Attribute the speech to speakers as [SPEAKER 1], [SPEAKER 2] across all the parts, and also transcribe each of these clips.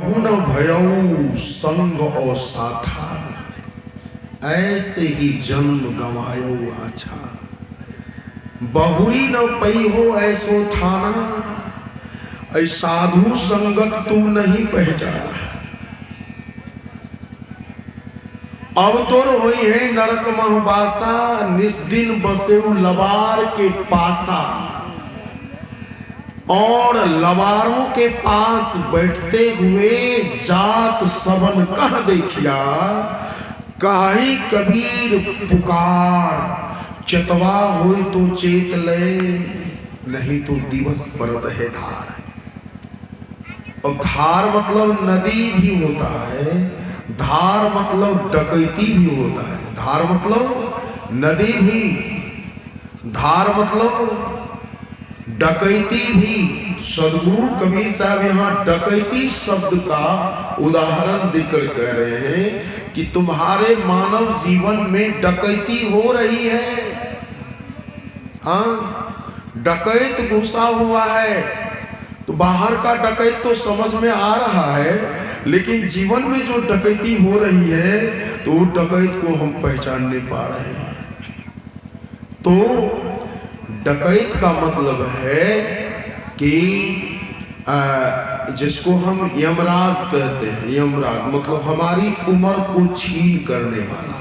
[SPEAKER 1] कबू न भयऊ संग और साथा, ऐसे ही जन्म गंवायो आछा। बहुरी न पई हो ऐसो थाना, ऐ साधु संगत तुम नहीं पहचाना। अब तोर होई है नरक महबासा, निस्दिन बसेऊ लबार के पासा। और लबारों के पास बैठते हुए जात सबन कह देखिया, काहे कबीर पुकार। चतवा होई तो चेत ले, नहीं तो दिवस परत है धार। और धार मतलब नदी भी होता है, धार मतलब डकैती भी होता है। धार मतलब नदी भी, धार मतलब डकैती भी। सदगुरु कबीर साहब यहाँ डकैती शब्द का उदाहरण देकर कह रहे हैं कि तुम्हारे मानव जीवन में डकैती हो रही है। हाँ, डकैत घुसा हुआ है, तो बाहर का डकैत तो समझ में आ रहा है, लेकिन जीवन में जो डकैती हो रही है तो डकैत को हम पहचान नहीं पा रहे हैं। तो डकैत का मतलब है कि जिसको हम यमराज कहते हैं। यमराज मतलब हमारी उम्र को छीन करने वाला,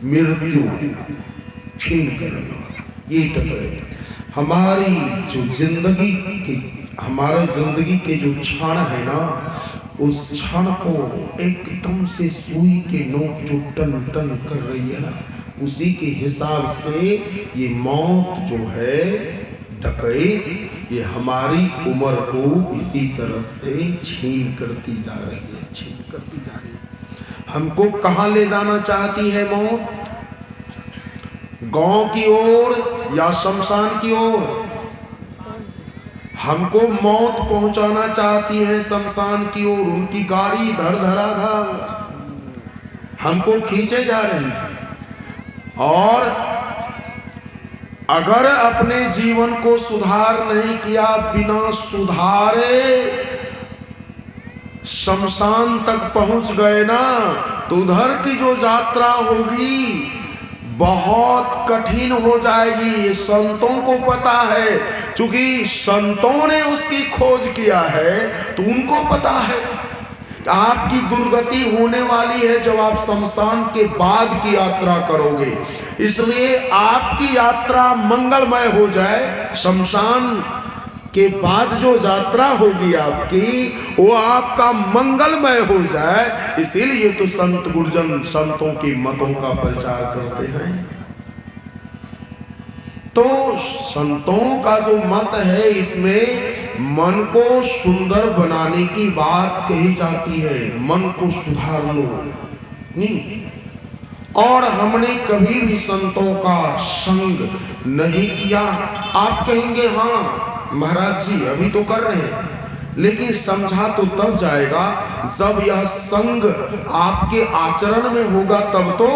[SPEAKER 1] मृत्यु छीन करने वाला, ये डकैत। हमारी जो जिंदगी की, हमारे जिंदगी के जो क्षण है ना, उस क्षण को एकदम से सुई के नोक जो टन टन कर रही है ना, उसी के हिसाब से ये मौत जो है डकैत, ये हमारी उम्र को इसी तरह से छीन करती जा रही है, छीन करती जा रही है। हमको कहाँ ले जाना चाहती है मौत? गांव की ओर या शमशान की ओर? हमको मौत पहुंचाना चाहती है शमशान की ओर। उनकी गाड़ी धर धराधर हमको खींचे जा रही है। और अगर अपने जीवन को सुधार नहीं किया, बिना सुधारे शमशान तक पहुंच गए ना, तो उधर की जो यात्रा होगी बहुत कठिन हो जाएगी। ये संतों को पता है, क्योंकि संतों ने उसकी खोज किया है, तो उनको पता है आपकी दुर्गति होने वाली है जब आप शमशान के बाद की यात्रा करोगे। इसलिए आपकी यात्रा मंगलमय हो जाए, शमशान के बाद जो यात्रा होगी आपकी, वो आपका मंगलमय हो जाए। इसीलिए तो संत गुरुजन संतों की मतों का प्रचार करते हैं। तो संतों का जो मत है, इसमें मन को सुंदर बनाने की बात कही जाती है। मन को सुधार लो नहीं। और हमने कभी भी संतों का संग नहीं किया। आप कहेंगे हाँ महाराज जी अभी तो कर रहे हैं, लेकिन समझा तो तब जाएगा जब यह संग आपके आचरण में होगा, तब तो।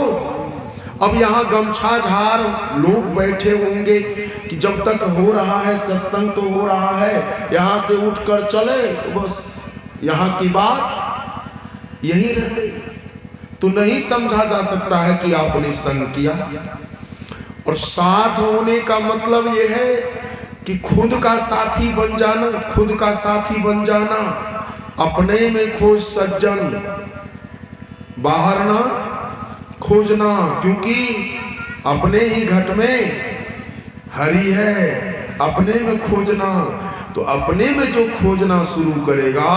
[SPEAKER 1] अब यहाँ गमछा झार लोग बैठे होंगे कि जब तक हो रहा है सत्संग तो हो रहा है, यहाँ से उठकर चले तो बस यहाँ की बात यही रह गई। तो नहीं समझा जा सकता है कि आपने संग किया। और साथ होने का मतलब यह है कि खुद का साथी बन जाना, खुद का साथी बन जाना। अपने में खोज सज्जन, बाहर ना खोजना, क्योंकि अपने ही घट में हरि है। अपने में खोजना, तो अपने में जो खोजना शुरू करेगा,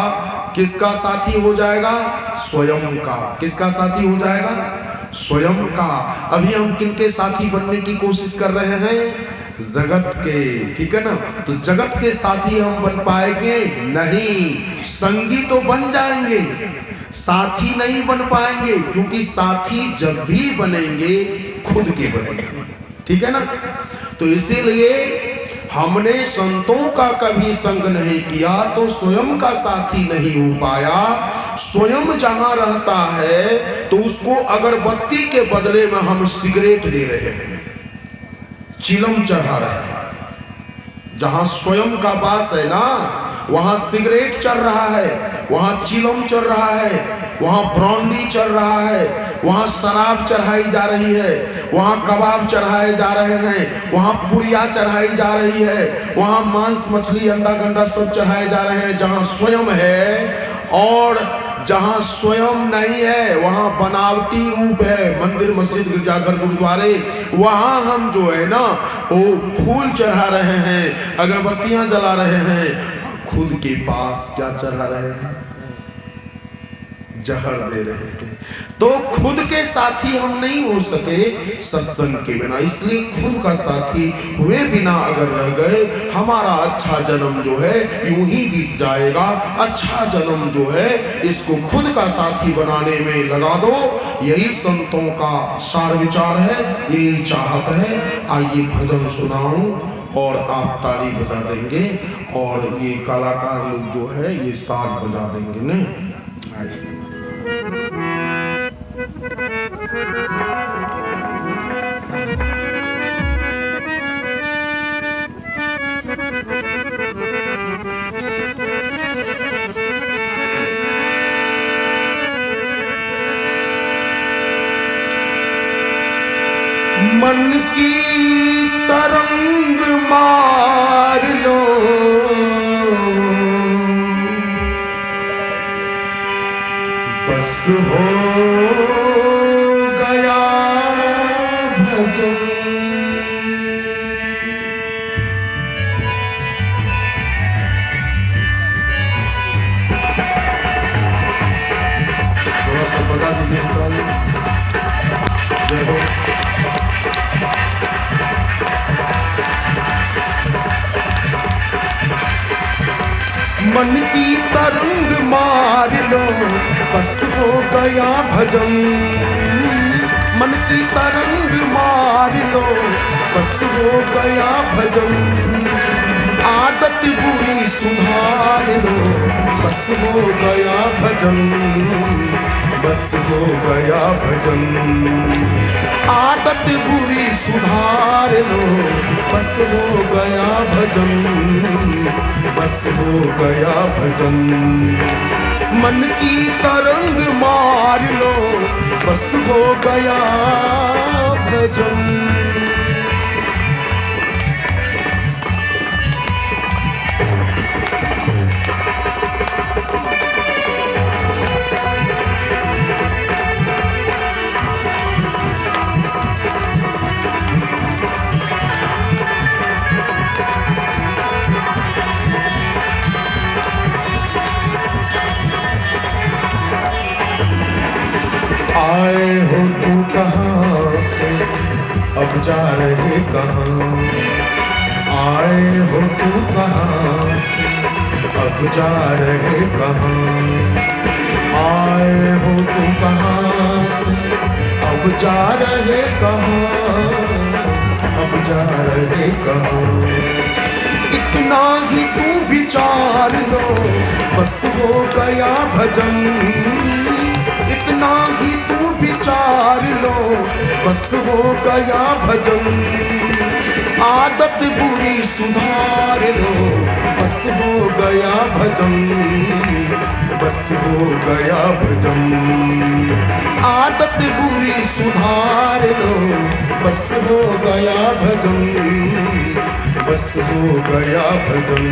[SPEAKER 1] किसका साथी हो जाएगा? स्वयं का। किसका साथी हो जाएगा? स्वयं का। अभी हम किनके साथी बनने की कोशिश कर रहे हैं? जगत के, ठीक है ना। तो जगत के साथी हम बन पाएंगे नहीं, संगी तो बन जाएंगे, साथी नहीं बन पाएंगे, क्योंकि साथी जब भी बनेंगे खुद के बनेंगे, ठीक है ना। तो इसीलिए हमने संतों का कभी संग नहीं किया तो स्वयं का साथी नहीं हो पाया। स्वयं जहां रहता है तो उसको अगरबत्ती के बदले में हम सिगरेट दे रहे हैं, चिलम चढ़ा रहे हैं। जहां स्वयं का वास है ना, वहां सिगरेट चल रहा है, वहां चिलम चल रहा है, वहां ब्रांडी चल रहा है, वहां शराब चढ़ाई जा रही है, वहां कबाब चढ़ाए जा रहे हैं, वहां पुरिया चढ़ाई जा रही है, वहां मांस मछली अंडा गंडा सब चढ़ाए जा रहे हैं। जहां स्वयं है और जहां स्वयं नहीं है वहां बनावटी रूप है। मंदिर मस्जिद गिरजाघर गुरुद्वारे, वहां हम जो है ना वो फूल चढ़ा रहे हैं, अगरबत्तियां जला रहे हैं, खुद के पास क्या चढ़ा रहे हैं? जहर दे रहे हैं। तो खुद के साथी हम नहीं हो सके सत्संग के बिना, इसलिए खुद का साथी हुए बिना अगर रह गए, हमारा अच्छा जन्म जो है यूं ही बीत जाएगा। अच्छा जन्म जो है इसको खुद का साथी बनाने में लगा दो, यही संतों का सार विचार है, यही चाहत है। आइए भजन सुनाऊं और आप ताली बजा देंगे और ये कलाकार लोग जो है ये साज बजा देंगे ने। आइए मन की तरंग मार लो, बस हो गया भजन। थोड़ा सा बता दीजिए। जय हो। मन की तरंग मार लो, बस हो गया भजन। मन की तरंग मार लो, बस हो गया भजन। आदत बुरी सुधार लो, बस हो गया भजन, बस हो गया भजन। आदत बुरी सुधार लो, बस हो गया भजन, बस हो गया भजन। मन की तरंग मार लो, बस हो गया भजन। आए हो तुम कहाँ से, अब जा रहे कहाँ? आए हो तुम कहाँ से, अब जा रहे कहाँ? आए हो तुम कहाँ से, अब जा रहे कहाँ? अब जा रहे कहाँ? इतना ही तू विचार लो, बस हो गया भजन। इतना ही तू विचार लो, बस हो गया भजन। आदत बुरी सुधार लो, बस हो गया भजन, बस हो गया भजन। आदत बुरी सुधार लो, बस हो गया भजन, बस हो गया भजन।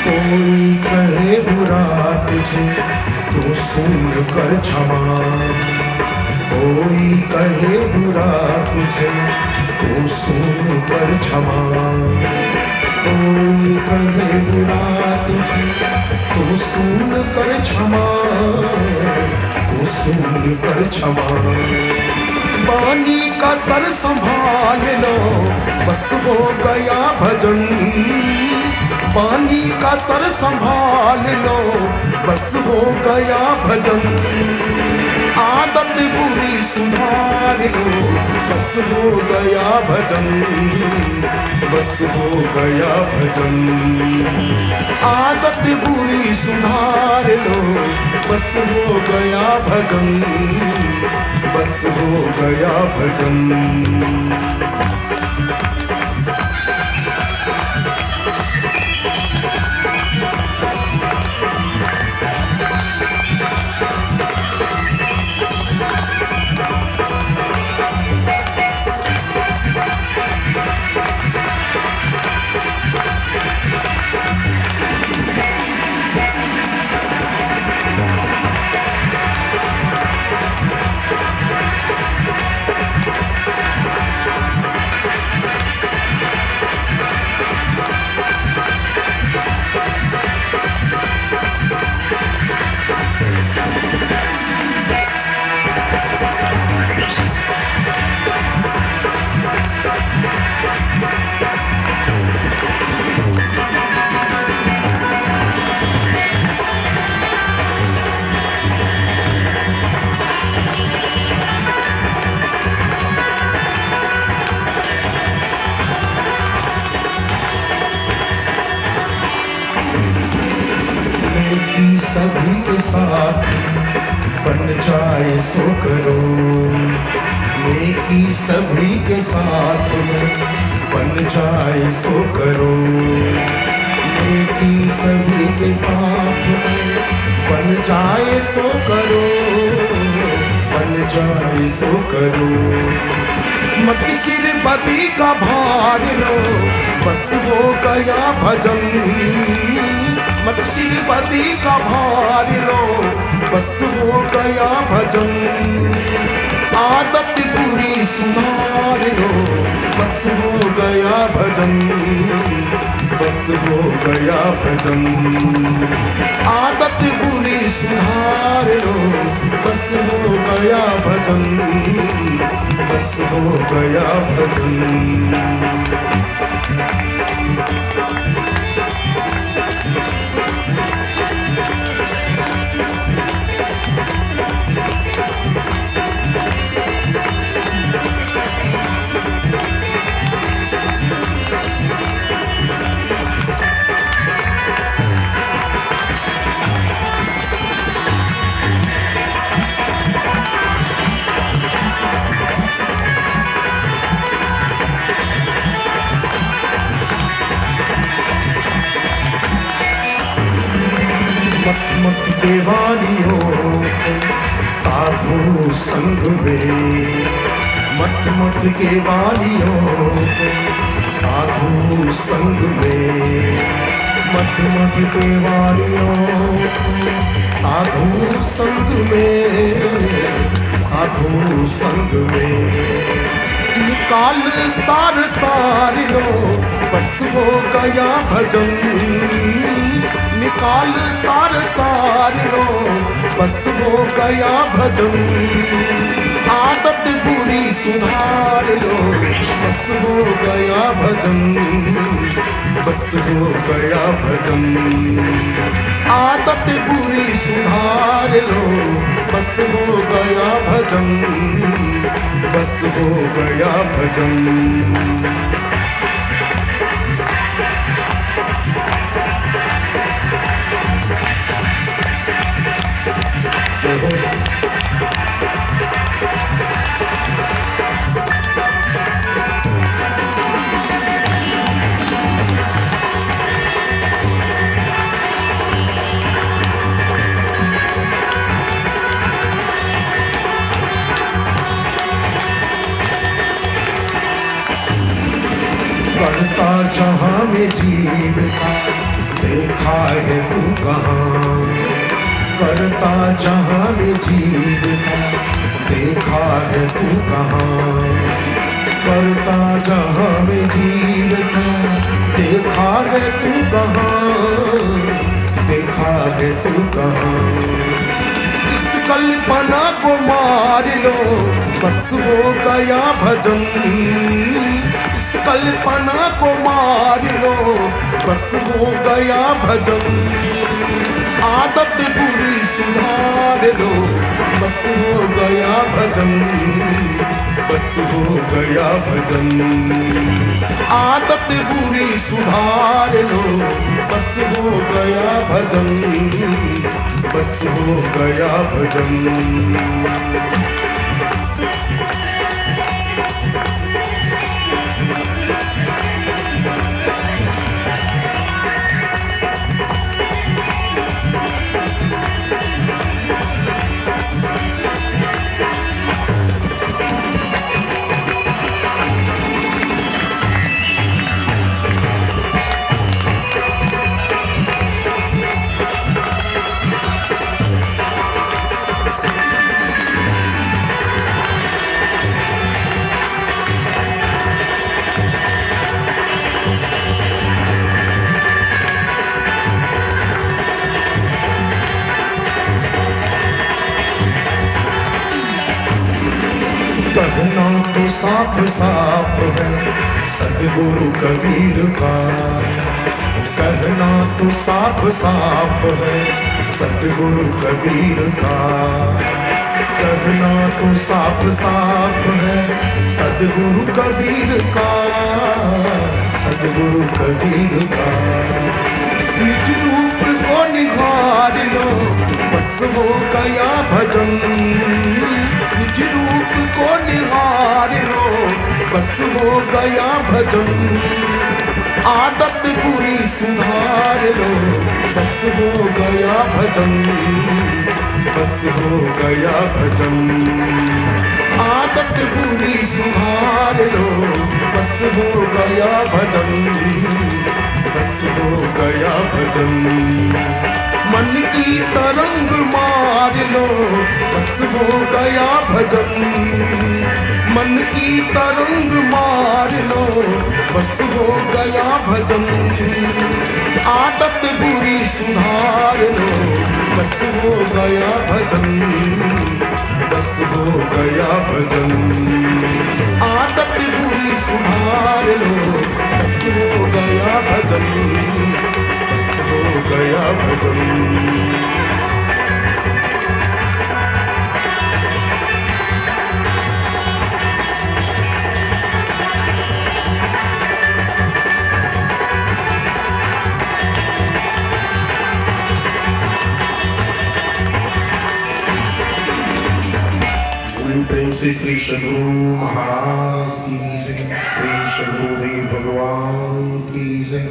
[SPEAKER 1] कोई कहे बुरा तुझे तो सुन कर क्षमा, कोई कहे बुरा तुझे तो सुन कर क्षमा। कोई कहे बुरा तुझे तो सुन कर क्षमा, तो सुन कर क्षमा। बानी का सर संभाल लो, बस हो गया भजन। बानी का सर संभाल लो, बस हो गया भजन। आदत बुरी सुधार लो, बस हो गया भजन, बस हो गया भजन। आदत बुरी सुधार लो, बस हो गया भजन, बस हो गया भजन। सभी के साथ बन जाए सो करो, नेकी सभी के साथ बन जाए सो करो। नेकी सभी के साथ बन जाए सो करो, बन जाए सो करो। मत सिर बदी का भार लो, बस हो गया भजन। मत सिर बदी का भार लो, बस हो गया भजन। आदत बुरी सुधार लो, बस हो गया भजन, बस हो गया भजन। आदत बुरी सुधार लो, बस हो गया भजन, बस हो गया भजन। मत मत देवानियों साधु संग में, मत मत देवानियों साधु संग में। मत मत देवानियों साधु संग में, साधु संग में। निकाल सार सार लो, बस हो गया भजन। निकाल सार सार लो, बस हो गया भजन। आदत बुरी सुधार लो, बस हो गया भजन, बस हो गया भजन। आदत बुरी सुधार लो, बस हो गया भजन, बस हो गया भजन। करता जहाँ में जीव का देखा है तू कहाँ। करता जहाँ में जीव का देखा है तू कहाँ। करता जहाँ में जीव का देखा है तू कहाँ। देखा है तू कहाँ। इस कल्पना को मार लो, बस हो गया भजन, इस कल्पना को मार लो, बस हो गया भजन। आदत बुरी सुधार लो, बस हो गया भजन, बस हो गया भजन। आदत बुरी सुधार लो, बस हो गया भजन, बस हो गया भजन। कहना तो साफ साफ है सतगुरु कबीर का, कहना तो साफ साफ है सतगुरु कबीर का, कहना तो साफ साफ है सतगुरु कबीर का, सतगुरु कबीर का। निज रूप को निहार लो, बस हो गया भजन, निज रूप को निहार लो, बस हो गया भजन। आदत बुरी सुधार लो, बस हो गया भजन, बस हो गया भजन। आदत बुरी सुधार लो, बस हो गया भजन, बस हो गया भजन। मन की तरंग मार लो, बस हो गया भजन, मन की तरंग मार लो, बस हो गया भजन। आदत बुरी सुधार लो, बस हो गया भजन, बस हो गया भजन। आदत बुरी सुधार लो, बस हो गया भजन, बस हो गया भजन। प्रेम से श्री सद्गुरु महाराज की जय, श्री सद्गुरुदेव भगवान की जय।